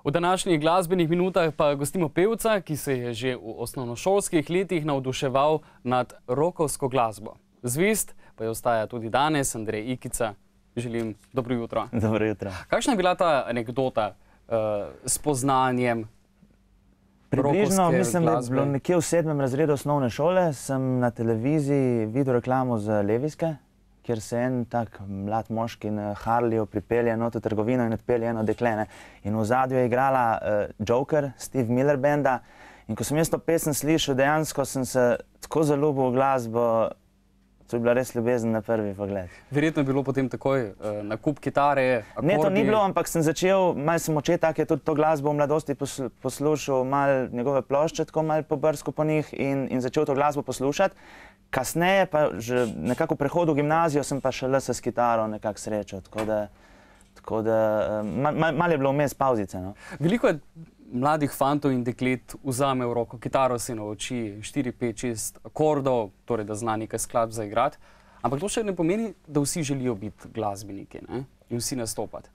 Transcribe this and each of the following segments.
V današnjih glasbenih minutah pa gostimo pevca, ki se je že v osnovnošolskih letih navduševal nad rockovsko glasbo. Zvest pa je ostaja tudi danes, Andrej Ikica. Želim dobro jutro. Dobro jutro. Kakšna je bila ta anekdota s poznanjem Približno, mislim, da je bilo nekje v 7. razredu osnovne šole, sem na televiziji videl reklamo za Leviske, kjer se en tak mlad moški na Harleyju pripelje not v trgovino in odpelje eno deklene. In v zadju je igrala Joker, Steve Miller Banda. In ko sem jaz to pesem slišal, dejansko sem se tako zaljubil v glasbo, to je bila res ljubezen na prvi pogled. Verjetno je bilo potem takoj nakup kitare, akordi. Ne, to ni bilo, ampak sem začel, malo sem oče, tak je tudi to glasbo v mladosti poslušal, malo njegove plošče, tako malo pobrskal po njih in začel to glasbo poslušati. Kasneje pa že nekako v prehodu v gimnazijo sem pa šele se s kitaro nekako srečal, tako da malo je bilo vmes pavzice. No. Veliko je mladih fantov in deklet vzame v roko kitaro, se nauči 4, 5, 6 akordov, torej da zna nekaj skladb zaigrati, ampak to še ne pomeni, da vsi želijo biti glasbeniki, ne? In vsi nastopati.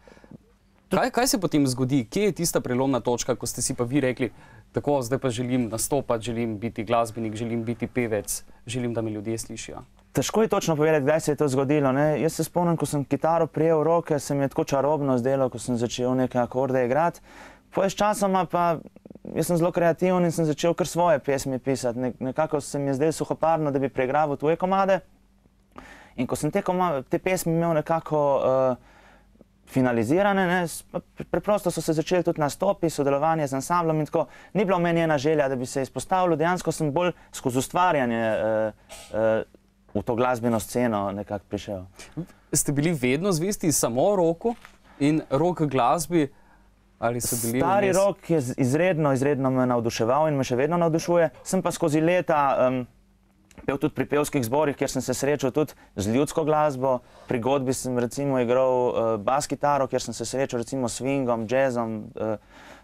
Kaj se potem zgodi? Kje je tista prelomna točka, ko ste si pa vi rekli, tako, zdaj pa želim nastopati, želim biti glasbenik, želim biti pevec, želim, da me ljudje slišijo? Težko je točno povedati, kdaj se je to zgodilo, ne? Jaz se spomnim, ko sem kitaro prijel v roke, se mi je tako čarobno zdelo, ko sem začel neke akorde igrati. S časoma pa jaz sem zelo kreativen in sem začel kar svoje pesmi pisati. Nekako se mi je zdelo suhoparno, da bi preigral tuje komade. In ko sem te pesmi imel nekako finalizirane, preprosto so se začeli tudi nastopi, sodelovanje z ansamblom in tako. Ni bila v meni ena želja, da bi se izpostavil, dejansko sem bolj skozi ustvarjanje v to glasbeno sceno nekako prišel. Ste bili vedno zvesti samo rocku in rock glasbi? Stari rock je izredno me navduševal in me še vedno navdušuje. Sem pa skozi leta pel tudi pri pevskih zborih, kjer sem se srečal tudi z ljudsko glasbo. Pri godbi sem recimo igral bas kitaro, kjer sem se srečal recimo s swingom, jazzom,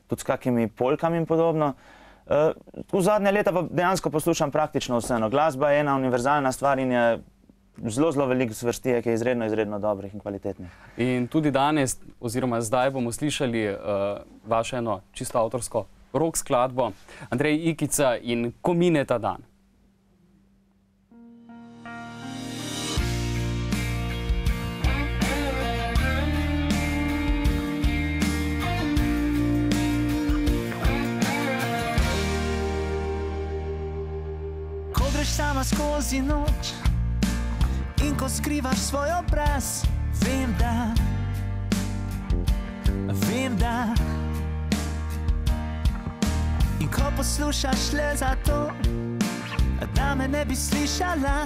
tudi s kakimi polkami in podobno. V zadnje leta pa dejansko poslušam praktično vse. Glasba je ena univerzalna stvar in je zelo veliko zvrsti, ki je izredno dobrih in kvalitetnih. In tudi danes, oziroma zdaj bomo slišali vaše eno čisto avtorsko rock skladbo. Andrej Ikica in Ko mine ta dan. Ko greš sama skozi noč in ko skrivaš svoj obraz, vem, da. In ko poslušaš le zato, da me ne bi slišala,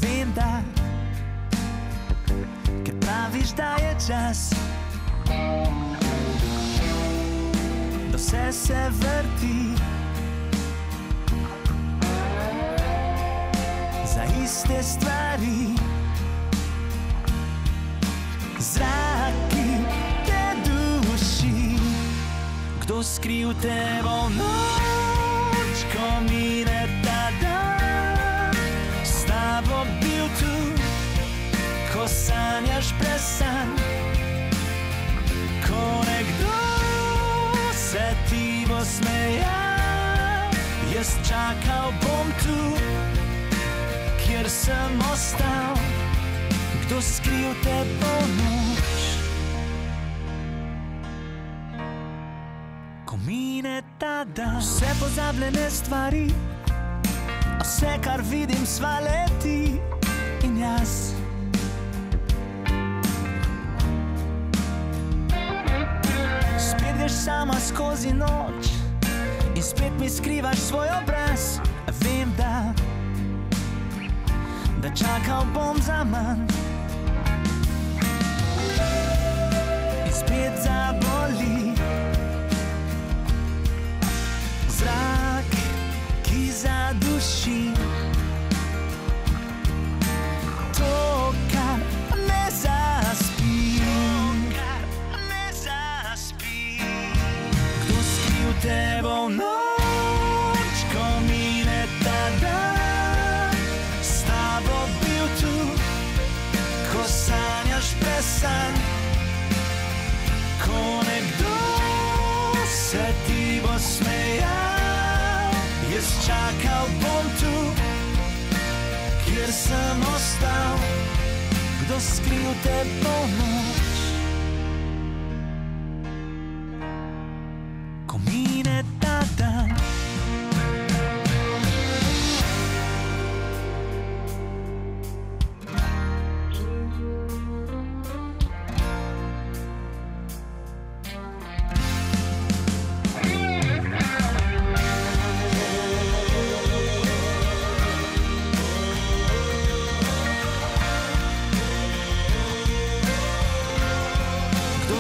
vem, da. Ker praviš, da je čas, da vse se vrti za iste stvari. Zraki te duši, kdo skril te bo noč, ko mine ta dan. S tabo bil tu, ko sanjaš presan, ko nekdo se ti bo smejal. Jaz čakal bom tu, kjer sem ostal, kdo skril te bo noč. Ko mine ta dan, vse pozabljene stvari, vse, kar vidim, sva le ti in jaz. Spet greš sama skozi noč in spet mi skrivaš svoj obraz, vem, da čakal bom za manj. In spet zaboli zrak, ki zaduši to, kar me zaspi. Kdo skril te bo noč, ko mine ta dan. S tabo bil tu, ko sanjaš presan, ko nekdo se ti bo smejal. Jaz čakal bom tu, kjer sem ostal, kdo skril te bo noč. Ko mine ta dan,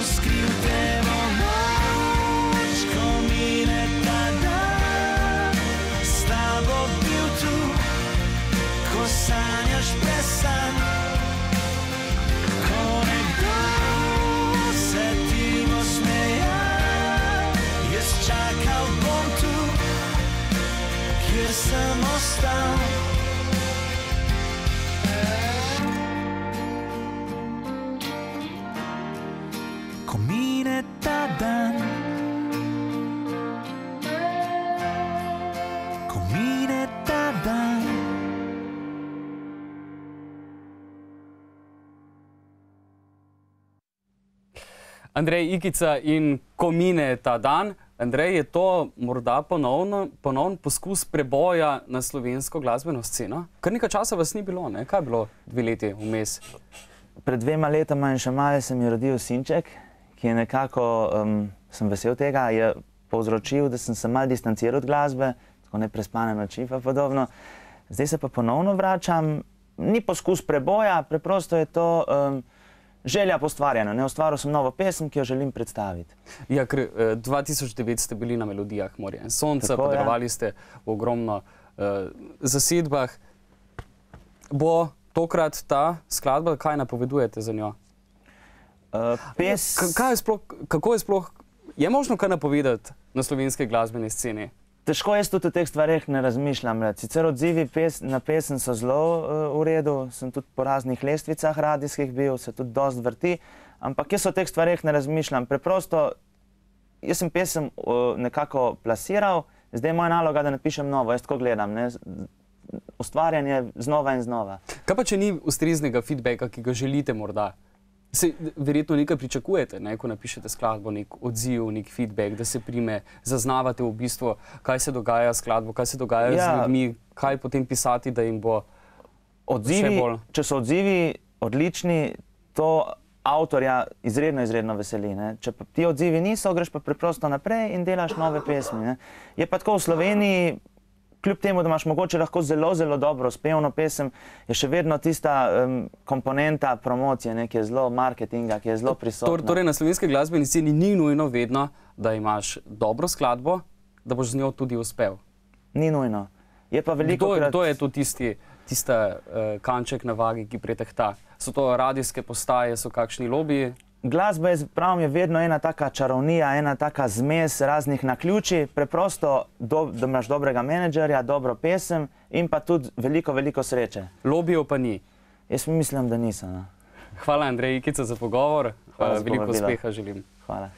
skril te bo noč, ko mine ta dan. S tabo bil tu, ko sanjaš presan. Ko nekdo se ti bo smejal, jaz čakal bom tu, kjer sem ostal. Ko mine ta dan, ko mine ta dan. Andrej Ikica in Ko mine ta dan. Andrej, je to morda ponovno poskus preboja na slovensko glasbeno sceno? Kar nekaj časa vas ni bilo, ne? Kaj je bilo 2 leti vmes? Pred 2 letoma in še malo se mi je rodil sinček, ki je nekako, sem vesel tega, je povzročil, da sem se malo distanciral od glasbe, tako neprespane noči pa podobno. Zdaj se pa ponovno vračam. Ni poskus preboja, preprosto je to želja po ustvarjanju. Ustvaril sem novo pesem, ki jo želim predstaviti. Ja, ker 2009 ste bili na Melodijah Morja in sonca, podarovali ste v ogromno zasedbah. Bo tokrat ta skladba, kaj napovedujete za njo? Kako je sploh, je možno kaj napovedati na slovenske glasbene sceni? Težko jaz tudi o teh stvareh ne razmišljam. Sicer odzivi na pesem so zelo v redu, sem tudi po raznih lestvicah radijskih bil, se tudi dosti vrti, ampak jaz o teh stvareh ne razmišljam. Preprosto, jaz sem pesem nekako plasiral, zdaj je moja naloga, da napišem novo, jaz tako gledam, ne? Ustvarjanje znova in znova. Kaj pa, če ni ustreznega feedbacka, ki ga želite morda? Verjetno nekaj pričakujete, ne, ko napišete skladbo, nek odziv, nek feedback, da se prime, zaznavate v bistvu, kaj se dogaja s skladbo, kaj se dogaja z ljudmi, kaj potem pisati, da jim bo še bolj. Če so odzivi odlični, to avtorja izredno veseli. Če pa ti odzivi niso, greš pa preprosto naprej in delaš nove pesmi. Je pa tako v Sloveniji, kljub temu, da imaš mogoče lahko zelo dobro spevno pesem, je še vedno tista komponenta promocije, ki je zelo marketinga, ki je zelo prisotna. Torej na slovenski glasbeni sceni ni nujno vedno, da imaš dobro skladbo, da boš z njo tudi uspel. Ni nujno. Je pa velikokrat... Kdo je to tista kanček na vagi, ki pretehta? So to radijske postaje, so kakšni lobiji? Glasba je vedno ena taka čarovnija, ena taka zmes raznih naključij, preprosto, da imaš dobrega menedžerja, dobro pesem in pa tudi veliko sreče. Lobijev pa ni? Jaz mislim, da niso. Hvala, Andrej Ikica, za pogovor. Veliko uspeha želim. Hvala.